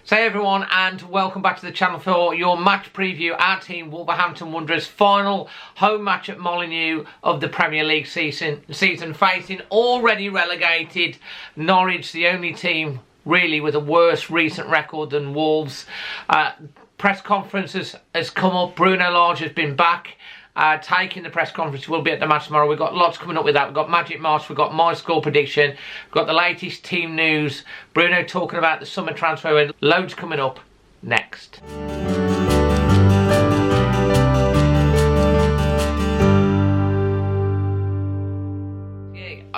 So hey everyone, and welcome back to the channel for your match preview. Our team, Wolverhampton Wanderers, final home match at Molineux of the Premier League season facing already relegated Norwich, the only team really with a worse recent record than Wolves. Press conference has come up. Bruno Lage has been back. Taking the press conference. Will be at the match tomorrow. We've got lots coming up with that. We've got Magic March, we've got my score prediction, we've got the latest team news, Bruno talking about the summer transfer, and loads coming up next.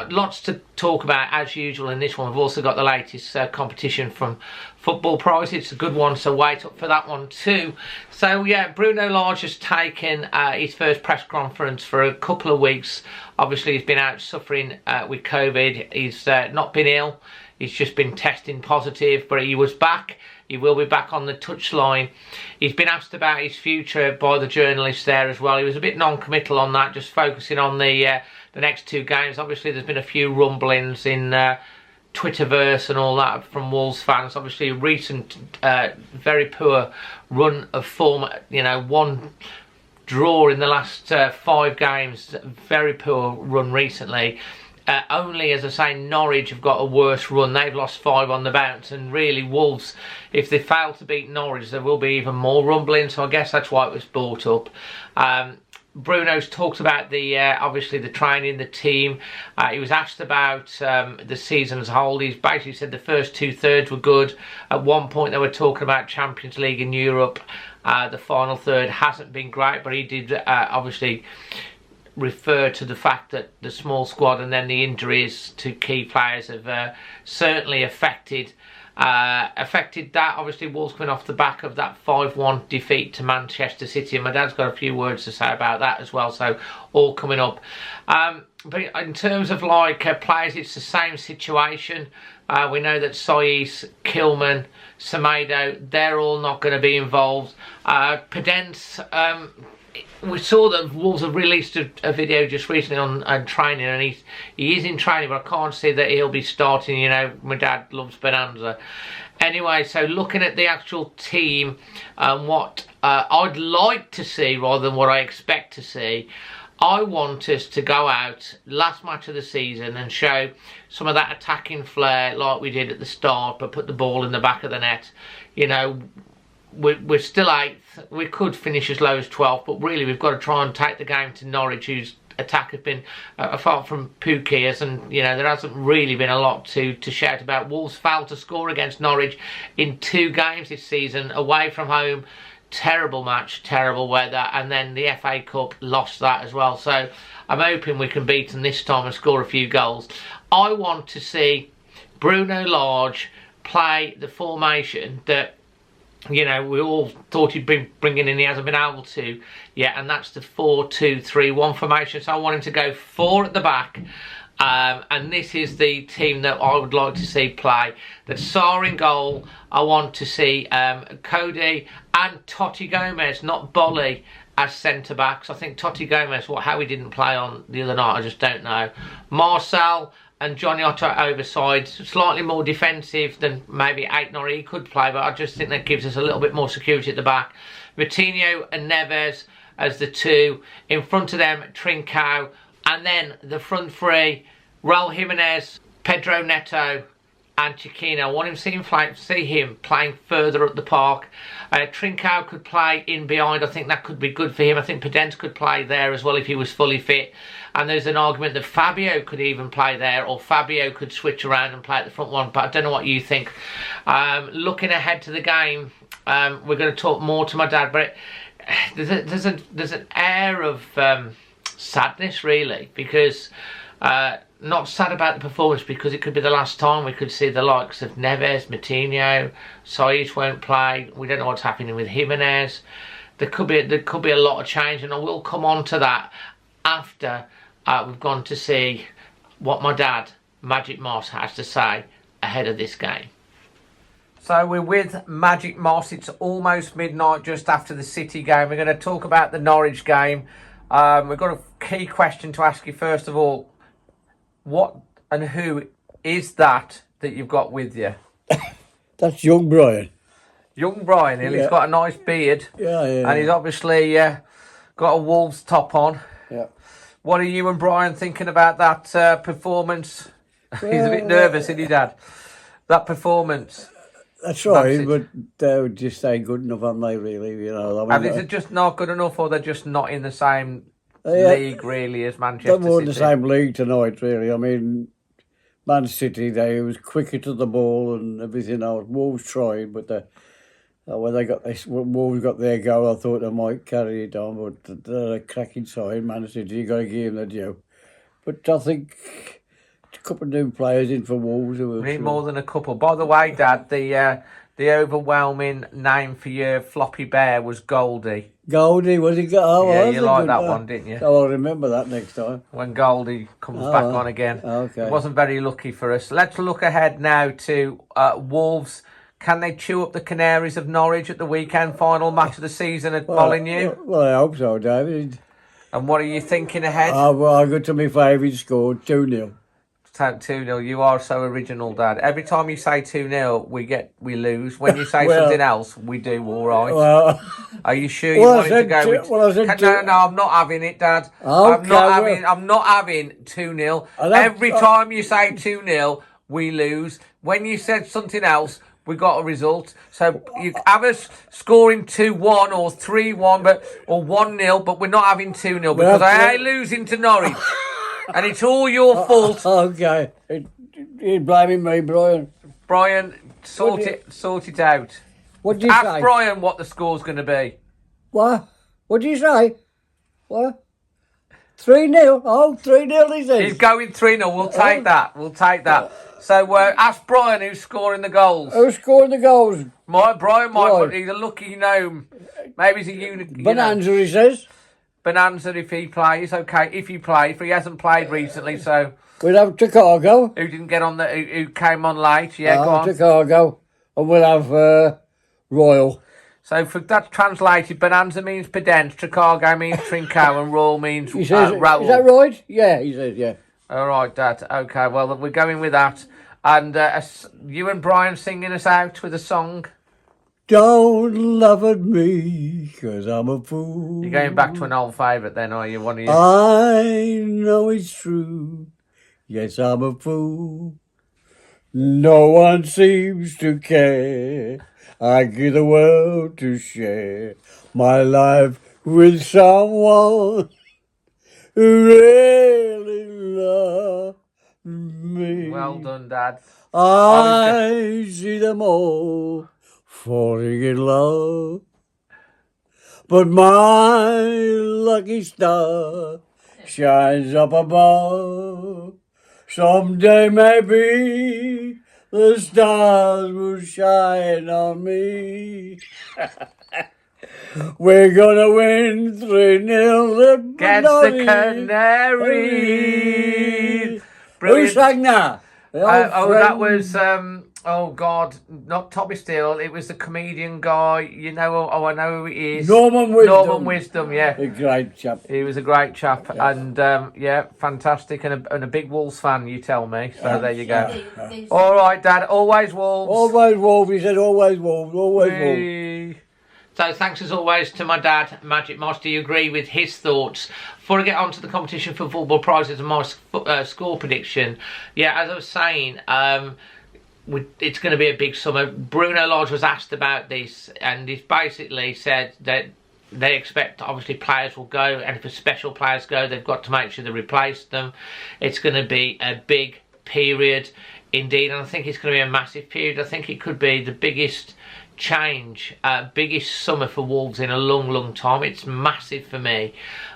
Lots to talk about as usual in this one. We've also got the latest competition from Football Prize. It's a good one, so wait up for that one too. So yeah, Bruno Lage has taken his first press conference for a couple of weeks. Obviously he's been out suffering with COVID. He's not been ill, he's just been testing positive, but he was back. He will be back on the touchline. He's been asked about his future by the journalists there as well. He was a bit non-committal on that, just focusing on the next two games. Obviously, there's been a few rumblings in Twitterverse and all that from Wolves fans. Obviously, a recent very poor run of form. You know, one draw in the last 5 games. Very poor run recently. Only, as I say, Norwich have got a worse run. They've lost 5 on the bounce, and really Wolves, if they fail to beat Norwich, there will be even more rumbling. So I guess that's why it was brought up. Bruno's talked about the obviously the training, the team. He was asked about the season as a whole. He's basically said the first 2/3 were good. At one point they were talking about Champions League in Europe. The final third hasn't been great, but he did obviously refer to the fact that the small squad and then the injuries to key players have certainly affected that. Obviously Wolves coming off the back of that 5-1 defeat to Manchester City, and my dad's got a few words to say about that as well, so all coming up. But in terms of like players, it's the same situation. We know that Saiz, Kilman, Semedo, they're all not going to be involved. Pedence, we saw that Wolves have released a video just recently on training, and he is in training, but I can't see that he'll be starting. You know, my dad loves Bonanza. Anyway, so looking at the actual team and what I'd like to see rather than what I expect to see, I want us to go out last match of the season and show some of that attacking flair like we did at the start, but put the ball in the back of the net. You know, we're still 8th. We could finish as low as 12th, but really we've got to try and take the game to Norwich, whose attack has been, apart from Pookie, and you know, there hasn't really been a lot to shout about. Wolves failed to score against Norwich in 2 games this season, away from home. Terrible match, terrible weather, and then the FA Cup lost that as well. So I'm hoping we can beat them this time and score a few goals. I want to see Bruno Lage play the formation that, you know, we all thought he'd been bringing in. He hasn't been able to yet, and that's the 4-2-3-1 formation. So I want him to go 4 at the back, and this is the team that I would like to see play. That's Sarr in goal. I want to see Cody and Totti Gomez, not Bolly, as centre backs. I think Totti Gomez, how he didn't play on the other night, I just don't know. Marcel and Johnny Otto overside, slightly more defensive than maybe Aitnori he could play, but I just think that gives us a little bit more security at the back. Vitinho and Neves as the 2. In front of them, Trincao. And then the front 3, Raul Jimenez, Pedro Neto and Chiquinho. I want him to see him playing further up the park. Trincao could play in behind. I think that could be good for him. I think Pedence could play there as well if he was fully fit. And there's an argument that Fabio could even play there, or Fabio could switch around and play at the front one, but I don't know what you think. Looking ahead to the game, we're going to talk more to my dad, but there's an air of sadness really, because not sad about the performance, because it could be the last time we could see the likes of Neves, Moutinho, Saiz won't play. We don't know what's happening with Jimenez. There could be a lot of change, and I will come on to that after we've gone to see what my dad, Magic Moss, has to say ahead of this game. So we're with Magic Moss. It's almost midnight, just after the City game. We're going to talk about the Norwich game. We've got a key question to ask you first of all. What and who is that you've got with you? That's young Brian. Young Brian Hill, he's got a nice beard. Yeah. And he's obviously got a Wolves top on. Yeah. What are you and Brian thinking about that performance? Well, He's a bit nervous, isn't he, Dad? That performance. That's right, but they just ain't good enough, aren't they, really? You know, And is it just not good enough, or they're just not in the same league, really, as Manchester City? They're more in the same league tonight, really. I mean, Man City, they was quicker to the ball and everything else. Wolves tried, but when Wolves got their goal, I thought they might carry it on, but they're a cracking side, Man City. You got to give them the due. But I think a couple of new players in for Wolves. We need more than a couple. By the way, Dad, the overwhelming name for your floppy bear was Goldie. Goldie, was he? Yeah, you liked that one, didn't you? So I'll remember that next time. When Goldie comes back on again. Okay. It wasn't very lucky for us. Let's look ahead now to Wolves. Can they chew up the Canaries of Norwich at the weekend? Final match of the season at Molineux? Well, I hope so, David. And what are you thinking ahead? Well, I got to my favourite score, 2-0. 2-0. You are so original, Dad. Every time you say 2-0, we lose. When you say something else, we do all right. Well, are you sure you wanted to go with... No, I'm not having it, Dad. Okay, I'm not having 2-0. Every time you say 2-0, we lose. When you said something else, we got a result. So you have us scoring 2-1 or 3-1 or 1-0, but we're not having 2-0 because I ain't losing to Norwich. And it's all your fault. Okay. You're blaming me, Brian. Brian, sort it out. What did you say? Ask Brian what the score's going to be. What? What did you say? What? 3-0? Oh, 3-0 he says. He's going 3-0. We'll take that. We'll take that. So ask Brian who's scoring the goals. Who's scoring the goals? Brian might. He's a lucky gnome. Maybe he's a unique. Bonanza, he says. Bonanza if he plays. Okay, if he hasn't played recently, so. We'll have Chicago. Who didn't get on who came on late? Yeah, go on. Chicago. And we'll have Royal. So for that translated, Bonanza means pedant, Chicago means Trinco, and Royal means Raoul. Is that right? Yeah, he says, yeah. All right, Dad. Okay, well, we're going with that. And you and Brian singing us out with a song. Don't laugh at me, 'cause I'm a fool. You're going back to an old favourite then, are you? One of you? I know it's true. Yes, I'm a fool. No one seems to care. I give the world to share my life with someone who really loves me. Well done, Dad. I see them all falling in love, but my lucky star shines up above. Someday maybe the stars will shine on me. We're gonna win 3-0 against the Canaries. Who sang that? That was oh God, not Tommy Steele. It was the comedian guy. You know, I know who he is. Norman Wisdom. Norman Wisdom, yeah. A great chap. He was a great chap, and fantastic, and a big Wolves fan. You tell me. So there you go. All right, Dad. Always Wolves. Always Wolves. He said always Wolves. Always Wolves. So thanks as always to my dad, Magic Moss. Do you agree with his thoughts? Before I get on to the competition for football prizes and my score prediction, yeah, as I was saying, it's going to be a big summer. Bruno Lage was asked about this, and he's basically said that they expect, obviously, players will go, and if special players go, they've got to make sure they replace them. It's going to be a big period indeed, and I think it's going to be a massive period. I think it could be the biggest change, biggest summer for Wolves in a long time. It's massive for me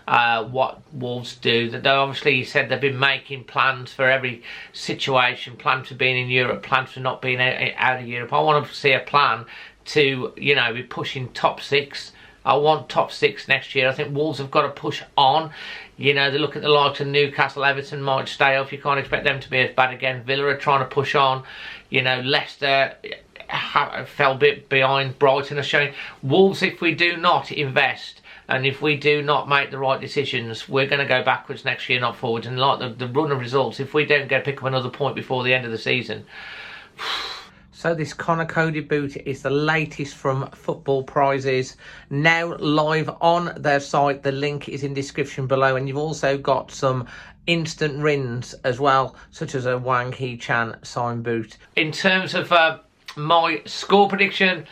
what Wolves do. That obviously, he said they've been making plans for every situation, plans for being in Europe, plans for not being out of Europe. I want to see a plan to, you know, be pushing top 6. I want top 6 next year. I think Wolves have got to push on. You know, they look at the likes of Newcastle, Everton might stay off. You can't expect them to be as bad again. Villa are trying to push on. You know, Leicester fell a bit behind. Brighton are showing. Wolves, if we do not invest and if we do not make the right decisions, we're going to go backwards next year, not forwards. And like the run of results, if we don't pick up another point before the end of the season. So this Connor Cody boot is the latest from Football Prizes, now live on their site. The link is in description below, and you've also got some instant rins as well, such as a Wang Hee-chan signed boot. In terms of my score prediction,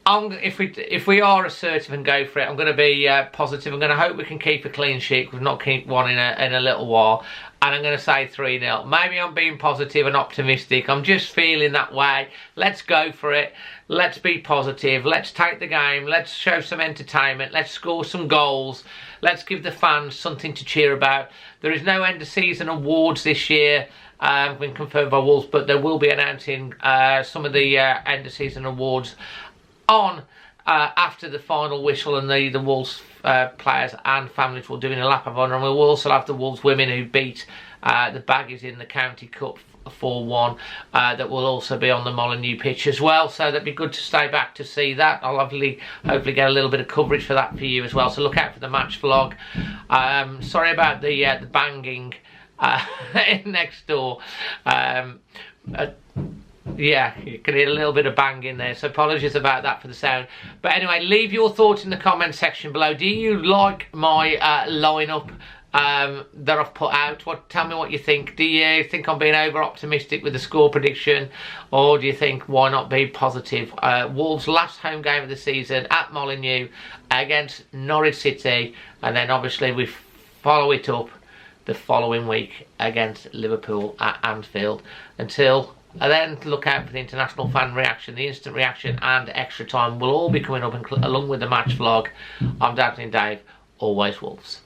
if we are assertive and go for it, I'm going to be positive. I'm going to hope we can keep a clean sheet. We've not kept one in a little while. And I'm going to say 3-0. Maybe I'm being positive and optimistic. I'm just feeling that way. Let's go for it. Let's be positive. Let's take the game. Let's show some entertainment. Let's score some goals. Let's give the fans something to cheer about. There is no end of season awards this year. Been confirmed by Wolves, but they will be announcing some of the end of season awards on after the final whistle, and the Wolves players and families will do in a lap of honour. And we will also have the Wolves women who beat the Baggies in the County Cup 4-1 that will also be on the Molineux pitch as well. So that'd be good to stay back to see that. I'll hopefully get a little bit of coverage for that for you as well. So look out for the match vlog. Sorry about the banging next door. Yeah, you can hear a little bit of bang in there, so apologies about that for the sound. But anyway, leave your thoughts in the comment section below. Do you like my lineup that I've put out? Tell me what you think. Do you think I'm being over optimistic with the score prediction, or do you think why not be positive? Wolves' last home game of the season at Molineux against Norwich City, and then obviously we follow it up the following week against Liverpool at Anfield. Until then, look out for the international fan reaction, the instant reaction, and extra time will all be coming up along with the match vlog. I'm Dazzling Dave, always Wolves.